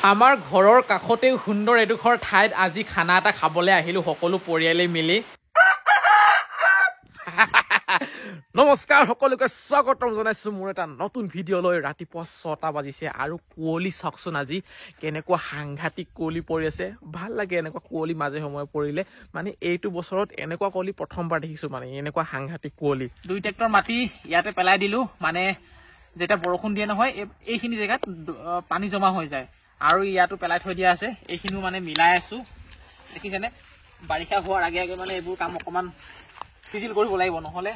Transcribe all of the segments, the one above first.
আমাৰ ঘৰৰ কাষতে সুন্দৰ এডোখৰ ঠাইত আজি খানা এটা খাবলৈ আহিলো সকলো পৰিয়ালে মিলি। নমস্কাৰ সকলোকে স্বাগতম জনাইছো মোৰ এটা নতুন ভিডিঅ'লৈ। ৰাতিপুৱা 6টা বাজিছে আৰু কুঁৱলী চাওকচোন আজি কেনেকুৱা সাংঘাতিক কুঁৱলী পৰি আছে। ভাল লাগে এনেকুৱা কুঁৱলী মাজে সময়ে পৰিলে, মানে এইটো বছৰত এনেকুৱা কুঁৱলী প্ৰথমবাৰ দেখিছো, মানে এনেকুৱা সাংঘাতিক কুঁৱলী। 2 ট্ৰেক্টৰ মাটি ইয়াতে পেলাই দিলো, মানে যেতিয়া বৰষুণ দিয়ে নহয় এইখিনি জেগাত পানী জমা হৈ যায় আৰু ইয়াতো পেলাই থৈ দিয়া আছে। এইখিনিও মানে মিলাই আছো, দেখিছেনে? বাৰিষা হোৱাৰ আগে আগে মানে এইবোৰ কাম অকণমান চিজিল কৰিব লাগিব, নহ'লে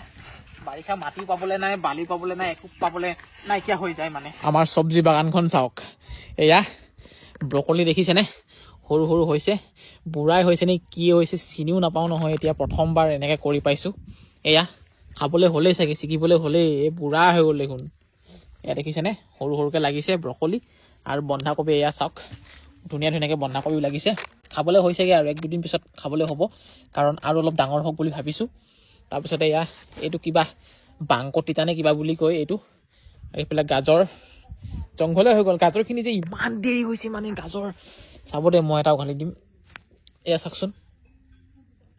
বাৰিষা মাটি পাবলৈ নাই, বালি পাবলৈ নাই, একো পাবলৈ নাইকিয়া হৈ যায়। মানে আমাৰ চব্জি বাগানখন চাওক, এয়া ব্ৰকলি দেখিছেনে? সৰু সৰু হৈছে, বুঢ়াই হৈছে নে কি হৈছে চিনিও নাপাওঁ নহয়। এতিয়া প্ৰথমবাৰ এনেকৈ কৰি পাইছোঁ। এয়া খাবলৈ হ'লেই চাগে, ছিকিবলৈ হ'লেই, এই বুঢ়া হৈ গ'ল দেখোন। এয়া দেখিছেনে? সৰু সৰুকৈ লাগিছে ব্ৰকলি আৰু বন্ধাকবি। এয়া চাওক ধুনীয়া ধুনীয়াকৈ বন্ধাকবিও লাগিছে। খাবলৈ হৈছেগৈ আৰু 1-2 দিন পিছত খাবলৈ হ'ব, কাৰণ আৰু অলপ ডাঙৰ হওক বুলি ভাবিছোঁ। তাৰপিছতে এয়া এইটো কিবা বাংক তিতা নে কিবা বুলি কয় এইটো। আৰু এইফালে গাজৰ জংঘলে হৈ গ'ল। গাজৰখিনি যে ইমান দেৰি হৈছে, মানে গাজৰ চাব দে, মই এটা উঘালি দিম। এয়া চাওকচোন,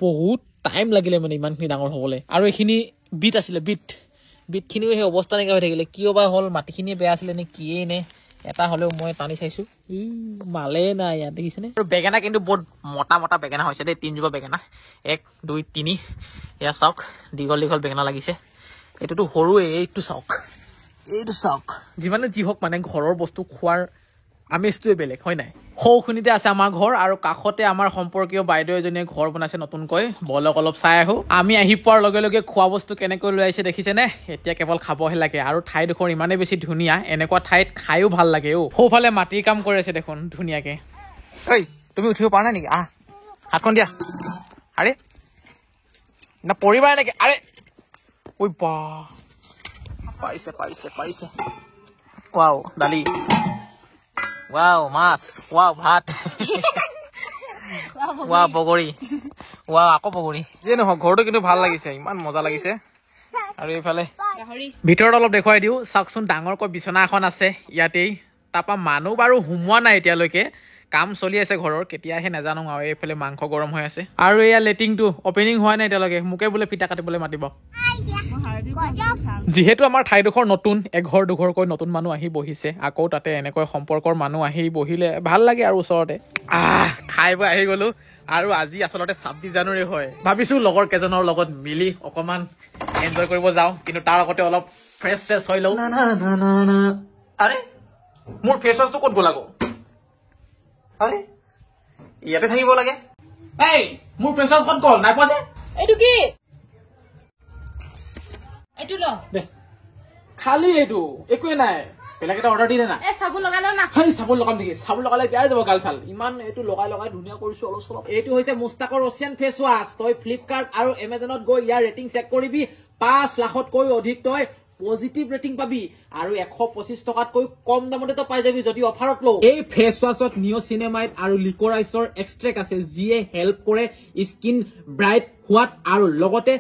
বহুত টাইম লাগিলে মানে ইমানখিনি ডাঙৰ হ'বলৈ। আৰু এইখিনি বিট আছিলে, বিটখিনিও সেই অৱস্থা নাইকিয়া হৈ থাকিলে, কিয় বা হ'ল, মাটিখিনিয়ে বেয়া আছিলে নে কিয়েই নে। এটা হ'লেও মই টানি চাইছোঁ, মালে নাই ইয়াত, দেখিছেনে? আৰু বেঙেনা কিন্তু বহুত মতা মতা বেঙেনা হৈছে দেই, 3জোপা বেঙেনা, 1, 2, 3। এয়া চাওক দীঘল দীঘল বেঙেনা লাগিছে। এইটোতো সৰুৱে, এইটো চাওক, এইটো চাওক। যিমানে যি হওক মানে ঘৰৰ বস্তু খোৱাৰ আমেজটোৱে বেলেগ, হয় নাই? সৌখিনিতে আছে আমাৰ ঘৰ আৰু কাষতে আমাৰ সম্পৰ্কীয় বাইদেউ এজনীয়ে ঘৰ বনাইছে নতুনকৈ। বলক অলপ চাই আহো। আমি আহি পোৱাৰ লগে লগে খোৱা বস্তু কেনেকৈ লৈ আহিছে দেখিছেনে? এতিয়া কেৱল খাবহে লাগে। আৰু ঠাইডোখৰ ইমানেই বেছি ধুনীয়া, এনেকুৱা ঠাইত খায়ো ভাল লাগে। সৌফালে মাটিৰ কাম কৰি আছে দেখোন ধুনীয়াকে। ঐ তুমি উঠিব পাৰা নাই নেকি? আহ হাতখন দিয়া। আৰে না পৰিবাই নেকি? আৰে ঐ বা, পাৰিছে পাৰিছে পাৰিছে। ৱাও দালি, ৱাও মাছ, ৱাও ভাত, ৱাও বগৰী, ৱাও আকৌ বগৰী। যিয়ে নহওক ঘৰটো কিন্তু ভাল লাগিছে, ইমান মজা লাগিছে। আৰু এইফালে ভিতৰত অলপ দেখুৱাই দিওঁ, চাওকচোন ডাঙৰকৈ বিচনা এখন আছে ইয়াতেই। তাৰপৰা মানুহ বাৰু সোমোৱা নাই এতিয়ালৈকে, কাম চলি আছে ঘৰৰ, কেতিয়া আহে নাজানো। আৰু এইফালে মাংস গৰম হৈ আছে। আৰু এয়া লেট্ৰিনটো অপেনিং হোৱা নাই এতিয়ালৈকে, মোকে বোলে ফিটা কাটিবলৈ মাতিব। যিহেতু আমাৰ ঠাইডোখৰ নতুন, এঘৰ দুঘৰকৈ নতুন মানুহ আহি বহিছে, আকৌ তাতে এনেকৈ সম্পৰ্কৰ মানুহ আহি বহিলে ভাল লাগে আৰু ওচৰতে। খাই বৈ আহি গলো। আৰু আজি আচলতে 26 জানুৱাৰী হয়, ভাবিছো লগৰ কেইজনৰ লগত মিলি অকমান এনজয় কৰিব যাওঁ, কিন্তু তাৰ আগতে অলপ ফ্ৰেছ হৈ লওঁ। আৰে মোৰ ফেচ ৱাছটো ক'ত গ'ল আকৌ? আৰে ইয়াতে থাকিব লাগে। এই মোৰ ফেচ ৱাছ ক'ত গ'ল? নাই পোৱা যে। এইটো কি? এইটো ল দে, খালি এইটো একোৱে নাই। বেলেগ এটা অৰ্ডাৰ দি দে না। এ চাবোন লগালে না। হেই চাবোন লগাম নেকি? চাবোন লগালে বেয়াই যাব গাল চাল। ইমান এইটো লগাই লগাই ধুনীয়া কৰিছো অলপ চলপ। এইটো হৈছে মুস্তাকৰ অচিয়ান ফেচ ৱাছ। তই ফ্লিপকাৰ্ট আৰু এমাজনত গৈ ইয়াৰ ৰেটিং চেক কৰিবি। 5 লাখতকৈ অধিক তই পজিটিভ ৰেটিং পাবি আৰু 125 টকাতকৈ কম দামতে তই পাই যাবি যদি অফাৰত লও। এই ফেচ ৱাছত নিঅচিনেমাইড আৰু লিকৰাইছৰ এক্সট্ৰেক্ট আছে, যিয়ে হেল্প কৰে স্কিন ব্ৰাইট হোৱাত আৰু লগতে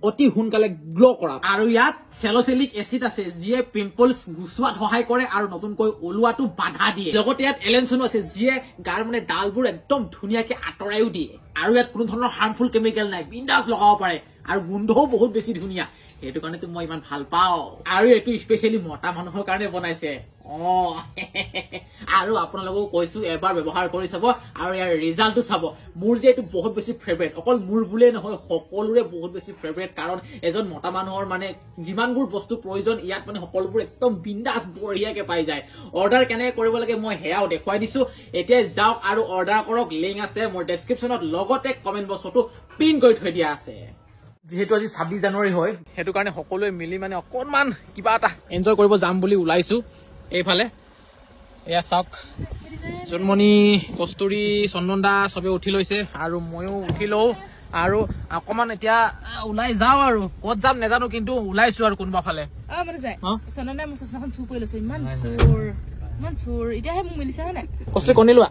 অতি সোনকালে গ্লো কৰা। আৰু ইয়াত চেলোচেলিক এচিড আছে, যিয়ে পিম্পলছ গুচোৱাত সহায় কৰে আৰু নতুনকৈ ওলোৱাটো বাধা দিয়ে। লগতে ইয়াত এলেনচনো আছে, যিয়ে গাৰ মানে ডালবোৰ একদম ধুনীয়াকে আঁতৰাইও দিয়ে। আৰু ইয়াত কোনো ধৰণৰ হাৰ্মফুল কেমিকেল নাই, বিন্দাছ লগাব পাৰে। আৰু গোন্ধও বহুত বেছি ধুনীয়া, সেইটো কাৰণেতো মই ইমান ভাল পাওঁ। আৰু এইটো স্পেচিয়েলি মতা মানুহৰ কাৰণে বনাইছে। আৰু আপোনালোকক কৈছো এবাৰ ব্যৱহাৰ কৰি চাব আৰু ইয়াৰ ৰিজাল্টটো চাব। মোৰ যে এইটো বহুত বেছি ফেভৰেট, অকল মোৰ বুলিয়ে নহয় সকলোৰে বহুত বেছি ফেভৰেট, কাৰণ এজন মতা মানুহৰ মানে যিমানবোৰ বস্তু প্ৰয়োজন ইয়াত মানে সকলোবোৰ একদম বিন্দাছ বঢ়িয়াকে পাই যায়। অৰ্ডাৰ কেনেকৈ কৰিব লাগে মই সেয়াও দেখুৱাই দিছো। এতিয়া যাওক আৰু অৰ্ডাৰ কৰক, লিংক আছে মোৰ ডেছক্ৰিপশ্যনত, লগতে কমেণ্ট বক্সতো পিন কৰি থৈ দিয়া আছে। যিহেতু আজি 26 জানুৱাৰী হয়, সেইটো কাৰণে সকলোৱে মিলি মানে অকণমান কিবা এটা এনজয় কৰিব যাম বুলি ওলাইছো। এইফালে এয়া চাওক, জোনমণি, কস্তুৰী, চন্দন দা চবে উঠি লৈছে আৰু ময়ো উঠি লওঁ আৰু অকণমান এতিয়া ওলাই যাওঁ। আৰু ক'ত যাম নাজানো, কিন্তু ওলাইছো আৰু কোনোবা ফালে। চন্দনে মোৰ চশমাখন চুৰ কৰি লৈছে, ইমান চোৰ, ইমান চোৰ। এতিয়াহে মোক মিলিছে হয় নাই? কস্তুৰী কণী লোৱা,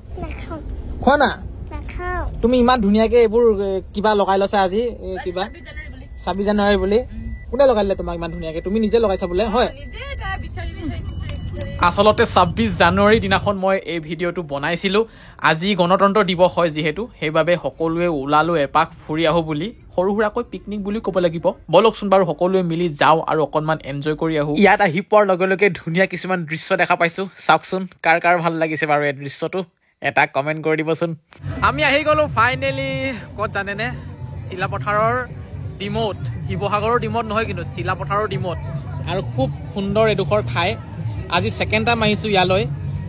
খোৱা না? তুমি ইমান ধুনীয়াকে এইবোৰ কিবা লগাই লৈছা আজি, কিবা 26 জানুৱাৰী বুলি। কোনে লগাই দিলে তোমাক ইমান ধুনীয়াকে? তুমি নিজে লগাইছা বোলে? হয় আচলতে 26 জানুৱাৰী দিনাখন মই এই ভিডিঅ'টো বনাইছিলোঁ। আজি গণতন্ত্ৰ দিৱস হয় যিহেতু, সেইবাবে সকলোৱে ওলালো এপাক ফুৰি আহোঁ বুলি, সৰু সুৰাকৈ পিকনিক বুলি ক'ব লাগিব। বলকচোন বাৰু সকলোৱে মিলি যাওঁ আৰু অকণমান এনজয় কৰি আহোঁ। ইয়াত আহি পোৱাৰ লগে লগে ধুনীয়া কিছুমান দৃশ্য দেখা পাইছোঁ। চাওকচোন কাৰ কাৰ ভাল লাগিছে বাৰু এই দৃশ্যটো, এটা কমেণ্ট কৰি দিবচোন। আমি আহি গ'লোঁ ফাইনেলি, ক'ত জানেনে? চিলাপথাৰৰ ডিমৌত, শিৱসাগৰৰ ডিমৌত নহয় কিন্তু চিলাপথাৰৰ ডিমৌত। আৰু খুব সুন্দৰ এডোখৰ ঠাই। আজি ছেকেণ্ড টাইম আহিছোঁ ইয়ালৈ।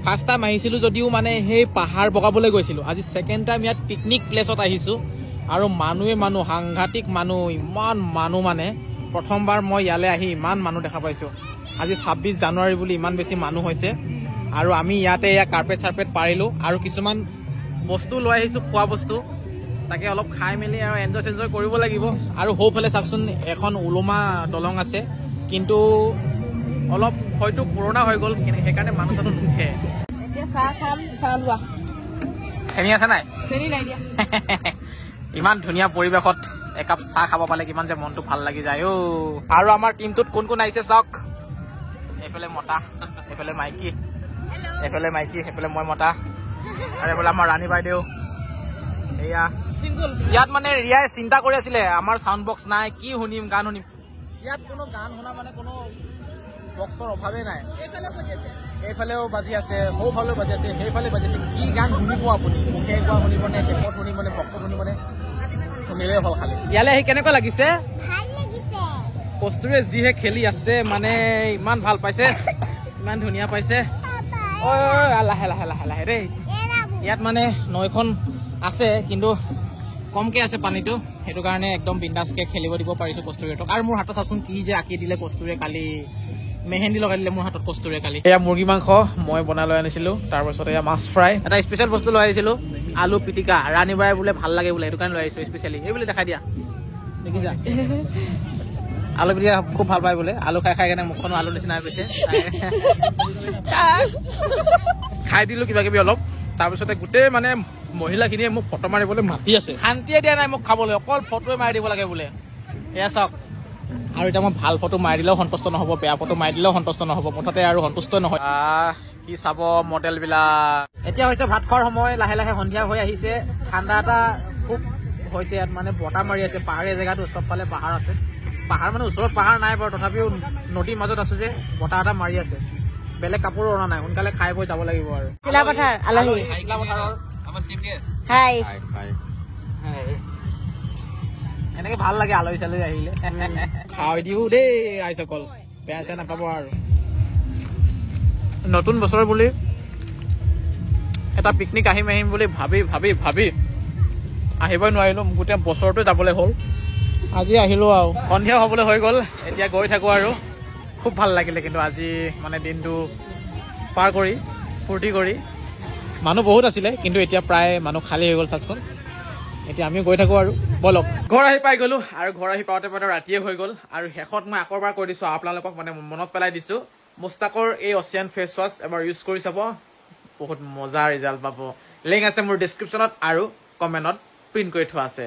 ফাৰ্ষ্ট টাইম আহিছিলোঁ যদিও মানে সেই পাহাৰ বগাবলৈ গৈছিলোঁ। আজি ছেকেণ্ড টাইম ইয়াত পিকনিক প্লেচত আহিছোঁ আৰু মানুহে মানুহ, সাংঘাতিক মানুহ, ইমান মানুহ মানে প্ৰথমবাৰ মই ইয়ালৈ আহি ইমান মানুহ দেখা পাইছোঁ। আজি 26 জানুৱাৰী বুলি ইমান বেছি মানুহ হৈছে। আৰু আমি ইয়াতে এয়া কাৰ্পেট চাৰ্পেট পাৰিলোঁ আৰু কিছুমান বস্তু লৈ আহিছোঁ, খোৱা বস্তু, তাকে অলপ খাই মেলি আৰু এনজয় চেনজয় কৰিব লাগিব। আৰু সৌফালে চাওকচোন এখন ওলোমা দলং আছে, কিন্তু অলপ হয়তো পুৰণা হৈ গ'ল, সেইকাৰণে মানুহ চানুহ নুঠে। এতিয়া চাহ খাম, চাহ লোৱা। চেনি আছে নাই? চেনি নাই দিয়া। ইমান ধুনীয়া পৰিৱেশত একাপ চাহ খাব পালে কিমান যে মনটো ভাল লাগি যায় অ'। আৰু আমাৰ টিমটোত কোন কোন আহিছে চাওক। এইফালে মতা, এইফালে মাইকী, এইফালে মাইকী, সেইফালে মই মতা, আৰু এইফালে আমাৰ ৰাণী বাইদেউ। এয়া ইয়াত মানে ৰিয়াই চিন্তা কৰি আছিলে আমাৰ চাউণ্ড বক্স নাই, কি শুনিম, গান শুনিম। ইয়াত কোনো গান শুনা মানে কোনো বক্সৰ অভাৱেই নাই। এইফালেও বাজি আছে, সৌফালেও বাজি আছে, সেইফালে বাজি আছে। কি গান শুনিব আপুনি? মুখে গোৱা শুনিবনে, টেপত শুনিবনে, বক্সত শুনিবনে? শুনিলেই হ'ল খালি। ইয়ালৈ আহি কেনেকুৱা লাগিছে? কস্তুৰীয়ে যিহে খেলি আছে, মানে ইমান ভাল পাইছে, ইমান ধুনীয়া পাইছে। ঐ লাহে লাহে লাহে লাহে দেই। ইয়াত মানে নৈখন আছে কিন্তু কমকে আছে পানীটো, সেইটো কাৰণে একদম বিন্দাছকে খেলিব দিব পাৰিছোঁ কস্তুৰীহঁতক। আৰু মোৰ হাতত চাচোন কি যে আঁকি দিলে কস্তুৰীয়ে কালি, মেহেন্দি লগাই দিলে মোৰ হাতত কস্তুৰীয়ে কালি। এয়া মুৰ্গী মাংস মই বনাই লৈ আনিছিলোঁ, তাৰপাছত এয়া মাছ ফ্ৰাই, এটা স্পেচিয়েল বস্তু লৈ আহিছিলোঁ, আলু পিটিকা। ৰাণী বাই বোলে ভাল লাগে বোলে, সেইটো কাৰণে লৈ আহিছোঁ স্পেচিয়েলি। এই বোলে দেখাই দিয়া, দেখিছা? আলু পিটিকা খুব ভাল পায় বোলে, আলু খাই খাই কেনে মুখখনো আলু নিচিনা হৈ গৈছে। খাই দিলোঁ কিবা কিবি অলপ, তাৰপিছতে গোটেই মানে মহিলাখিনিয়ে মোক ফটো মাৰিবলৈ মাতি আছে। শান্তিয়ে দিয়া নাই মোক খাবলৈ, অকল ফটোৱে মাৰি দিব লাগে বোলে। এয়া চাওক। আৰু এতিয়া মই ভাল ফটো মাৰি দিলেও সন্তুষ্ট নহ'ব, বেয়া ফটো মাৰি দিলেও সন্তুষ্ট নহ'ব, মুঠতে আৰু সন্তুষ্ট নহয়। কি চাব মডেলবিলাক। এতিয়া হৈছে ভাত খোৱাৰ সময়, লাহে লাহে সন্ধিয়া হৈ আহিছে। ঠাণ্ডা এটা খুব হৈছে ইয়াত, মানে বতাহ মাৰি আছে। পাহাৰীয়া জেগাটো, চবফালে পাহাৰ আছে। পাহাৰ মানে ওচৰত পাহাৰ নাই বাৰু, তথাপিও নদীৰ মাজত আছো যে বতাহ এটা মাৰি আছে। বেলেগ কাপোৰো অনা নাই, সোনকালে খাই বৈ যাব লাগিব আৰু। চিলাপথাৰ আলহী। চিলাপথাৰৰ আমাৰ চিফ গেষ্ট। হাই। এনেকে ভাল লাগে আলহী চালহী আহিলে। খাই দিও দেই ৰাইজসকল, বেয়া চেয়া নাপাব আৰু। নতুন বছৰ বুলি এটা পিকনিক আহিম বুলি ভাবি ভাবি ভাবি আহিবই নোৱাৰিলোঁ, গোটেই বছৰটো যাবলৈ হ'ল। আজি আহিলোঁ আৰু সন্ধিয়া হ'বলৈ হৈ গ'ল, এতিয়া গৈ থাকোঁ আৰু। খুব ভাল লাগিলে কিন্তু আজি মানে দিনটো পাৰ কৰি, ফূৰ্তি কৰি। মানুহ বহুত আছিলে কিন্তু এতিয়া প্ৰায় মানুহ খালী হৈ গ'ল চাওকচোন। এতিয়া আমিও গৈ থাকোঁ আৰু, বলক। ঘৰ আহি পাই গ'লোঁ আৰু ঘৰ আহি পাওঁতে পাওঁতে ৰাতিয়ে হৈ গ'ল। আৰু শেষত মই আকৌ এবাৰ কৈ দিছোঁ, আপোনালোকক মানে মনত পেলাই দিছোঁ, মুস্তাকৰ এই অচিয়ান ফেচ ৱাছ এবাৰ ইউজ কৰি চাব, বহুত মজা ৰিজাল্ট পাব। লিংক আছে মোৰ ডিছক্ৰিপশ্যনত আৰু কমেণ্টত প্ৰিণ্ট কৰি থোৱা আছে।